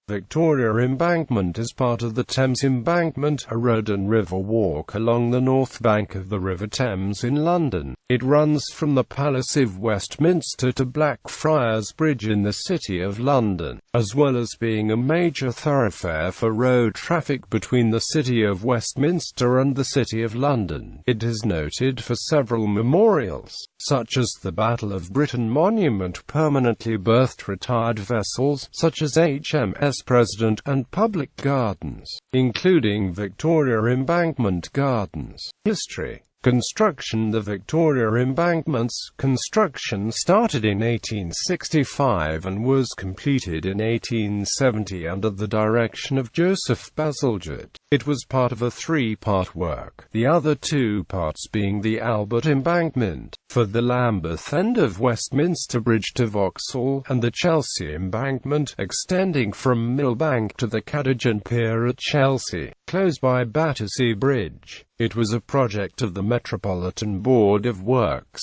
Victoria Embankment is part of the Thames Embankment, a road and river walk along the north bank of the River Thames in London. It runs from the Palace of Westminster to Blackfriars Bridge in the City of London, as well as being a major thoroughfare for road traffic between the City of Westminster and the City of London. It is noted for several memorials, such as the Battle of Britain Monument, permanently berthed retired vessels, such as HMS President, and public gardens, including Victoria Embankment Gardens. History. Construction. The Victoria Embankment's construction started in 1865 and was completed in 1870 under the direction of Joseph Bazalgette. It was part of a three-part work, the other two parts being the Albert Embankment, for the Lambeth end of Westminster Bridge to Vauxhall, and the Chelsea Embankment, extending from Millbank to the Cadogan Pier at Chelsea, close by Battersea Bridge. It was a project of the Metropolitan Board of Works.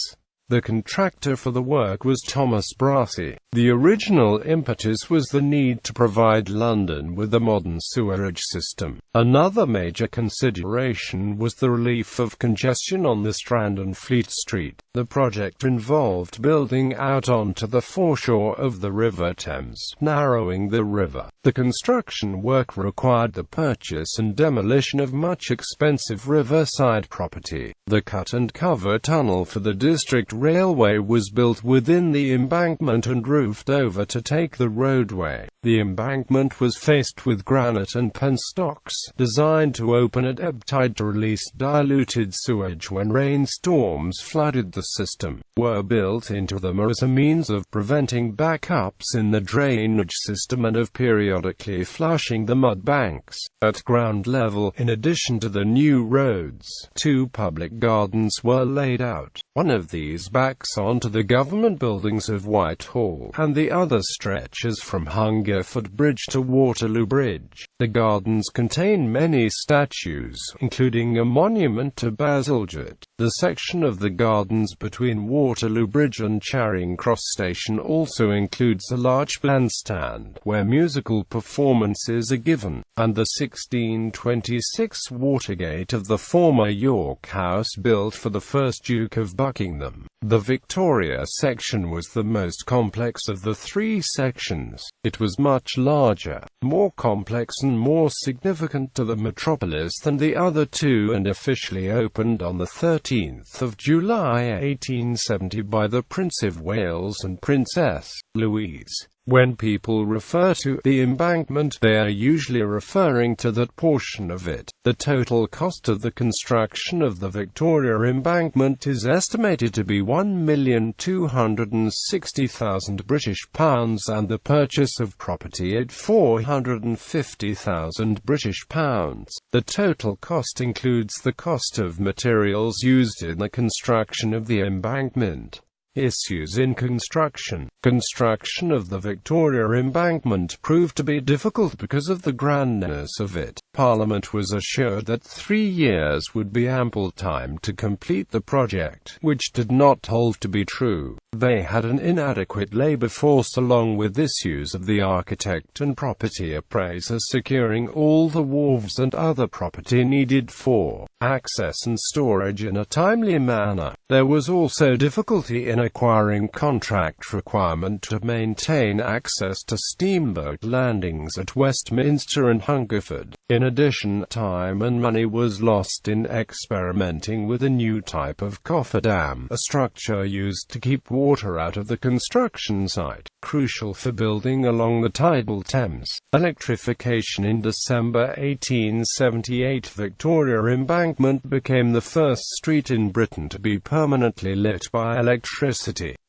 The contractor for the work was Thomas Brassey. The original impetus was the need to provide London with a modern sewerage system. Another major consideration was the relief of congestion on the Strand and Fleet Street. The project involved building out onto the foreshore of the River Thames, narrowing the river. The construction work required the purchase and demolition of much expensive riverside property. The cut-and-cover tunnel for the District Railway was built within the embankment and roofed over to take the roadway. The embankment was faced with granite and penstocks, designed to open at ebb tide to release diluted sewage when rainstorms flooded the system. Were built into them as a means of preventing backups in the drainage system and of periodically flushing the mud banks. At ground level, in addition to the new roads, two public gardens were laid out. One of these backs onto the government buildings of Whitehall, and the other stretches from Hungerford Bridge to Waterloo Bridge. The gardens contain many statues, including a monument to Bazalgette. The section of the gardens between Waterloo Bridge and Charing Cross Station also includes a large bandstand, where musical performances are given, and the 1626 Watergate of the former York House built for the first Duke of Buckingham. The Victoria section was the most complex of the three sections. It was much larger, more complex and more significant to the metropolis than the other two, and officially opened on the 13th of July 1870 by the Prince of Wales and Princess Louise. When people refer to the embankment, they are usually referring to that portion of it. The total cost of the construction of the Victoria Embankment is estimated to be £1,260,000 British pounds, and the purchase of property at £450,000 British pounds. The total cost includes the cost of materials used in the construction of the embankment. Issues in construction. Construction of the Victoria Embankment proved to be difficult because of the grandness of it. Parliament was assured that 3 years would be ample time to complete the project, which did not hold to be true. They had an inadequate labour force, along with issues of the architect and property appraiser securing all the wharves and other property needed for access and storage in a timely manner. There was also difficulty in acquiring contract requirement to maintain access to steamboat landings at Westminster and Hungerford. In addition, time and money was lost in experimenting with a new type of cofferdam, a structure used to keep water out of the construction site, crucial for building along the tidal Thames. Electrification. In December 1878, Victoria Embankment became the first street in Britain to be permanently lit by electricity.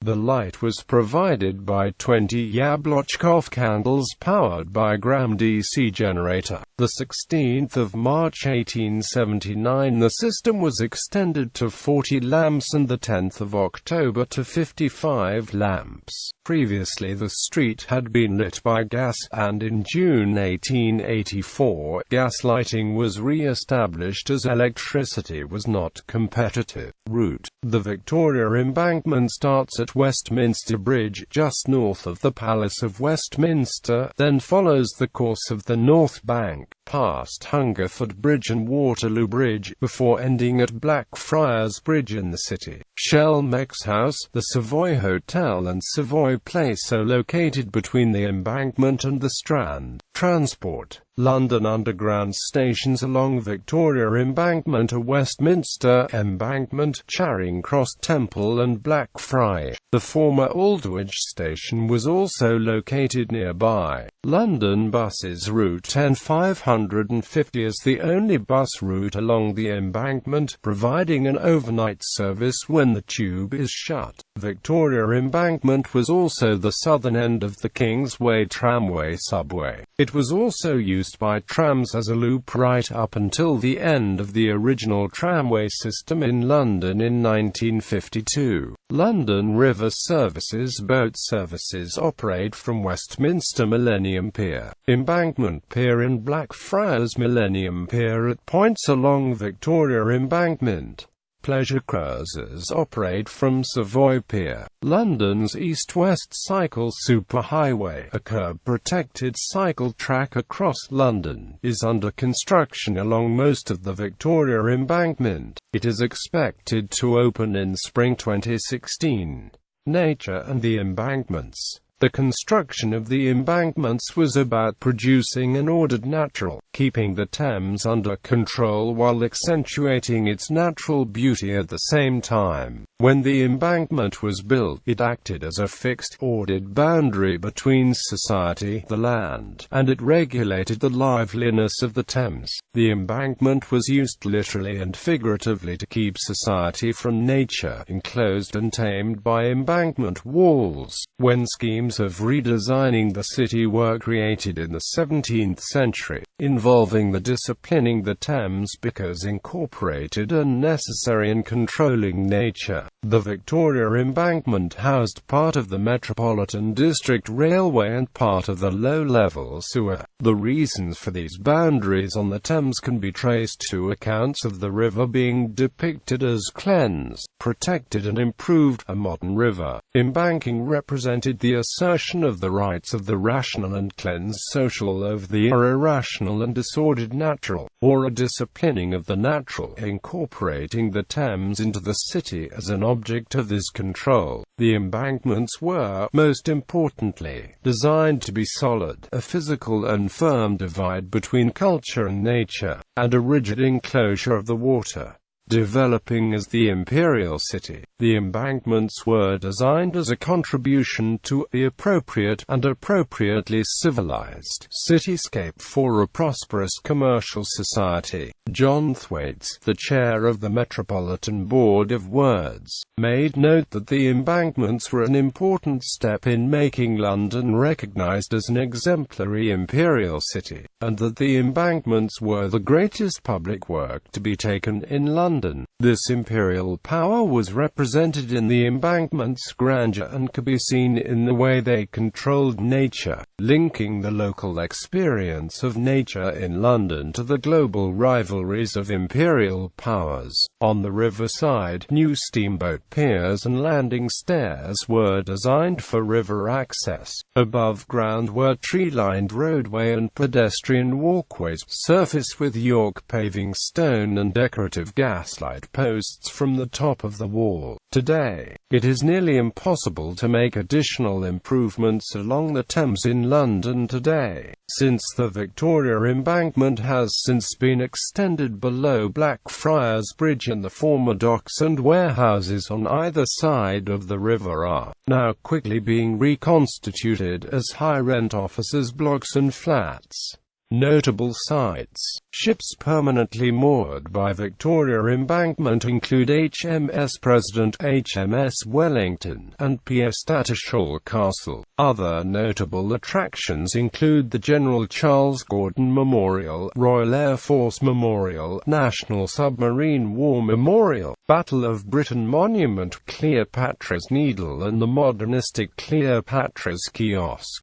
The light was provided by 20 Jablotchkov candles powered by a Gram DC generator. The 16th of March 1879, the system was extended to 40 lamps, and the 10th of October to 55 lamps. Previously the street had been lit by gas, and in June 1884, gas lighting was re-established as electricity was not competitive. Route. The Victoria Embankment starts at HMS Westminster Bridge, just north of the Palace of Westminster, then follows the course of the North Bank, past Hungerford Bridge and Waterloo Bridge, before ending at Blackfriars Bridge in the city. Shelmex House, the Savoy Hotel and Savoy Place are located between the Embankment and the Strand. Transport. London Underground stations along Victoria Embankment are Westminster Embankment, Charing Cross Temple and Blackfriars. The former Aldwych station was also located nearby. London Buses Route N550 is the only bus route along the embankment, providing an overnight service when the tube is shut. Victoria Embankment was also the southern end of the Kingsway tramway subway. It was also used by trams as a loop right up until the end of the original tramway system in London in 1952. London River Services boat services operate from Westminster Millennium Pier, Embankment Pier and Blackfriars Millennium Pier at points along Victoria Embankment. Pleasure cruises operate from Savoy Pier. London's east-west cycle superhighway, a curb-protected cycle track across London, is under construction along most of the Victoria Embankment. It is expected to open in spring 2016. Nature and the embankments. The construction of the embankments was about producing an ordered natural, keeping the Thames under control while accentuating its natural beauty at the same time. When the embankment was built, it acted as a fixed, ordered boundary between society, the land, and it regulated the liveliness of the Thames. The embankment was used literally and figuratively to keep society from nature, enclosed and tamed by embankment walls. When schemes of redesigning the city were created in the 17th century, involving the disciplining the Thames because incorporated and necessary in controlling nature. The Victoria Embankment housed part of the Metropolitan District Railway and part of the low-level sewer. The reasons for these boundaries on the Thames can be traced to accounts of the river being depicted as cleansed, protected and improved, a modern river. Embanking represented the assertion of the rights of the rational and cleansed social over the irrational and disordered natural, or a disciplining of the natural, incorporating the Thames into the city as an object of this control. The embankments were, most importantly, designed to be solid, a physical and firm divide between culture and nature, and a rigid enclosure of the water. Developing as the imperial city, the embankments were designed as a contribution to the appropriate and appropriately civilized cityscape for a prosperous commercial society. John Thwaites, the chair of the Metropolitan Board of Words, made note that the embankments were an important step in making London recognized as an exemplary imperial city, and that the embankments were the greatest public work to be taken in London. This imperial power was represented in the embankment's grandeur and could be seen in the way they controlled nature, linking the local experience of nature in London to the global rivalries of imperial powers. On the riverside, new steamboat piers and landing stairs were designed for river access. Above ground were tree-lined roadway and pedestrian walkways, surfaced with York paving stone and decorative gaslight posts from the top of the wall. Today, it is nearly impossible to make additional improvements along the Thames in London today, since the Victoria Embankment has since been extended below Blackfriars Bridge and the former docks and warehouses on either side of the river are now quickly being reconstituted as high-rent offices, blocks and flats. Notable sites. Ships permanently moored by Victoria Embankment include HMS President, HMS Wellington, and PS Tattershall Castle. Other notable attractions include the General Charles Gordon Memorial, Royal Air Force Memorial, National Submarine War Memorial, Battle of Britain Monument, Cleopatra's Needle and the modernistic Cleopatra's Kiosk.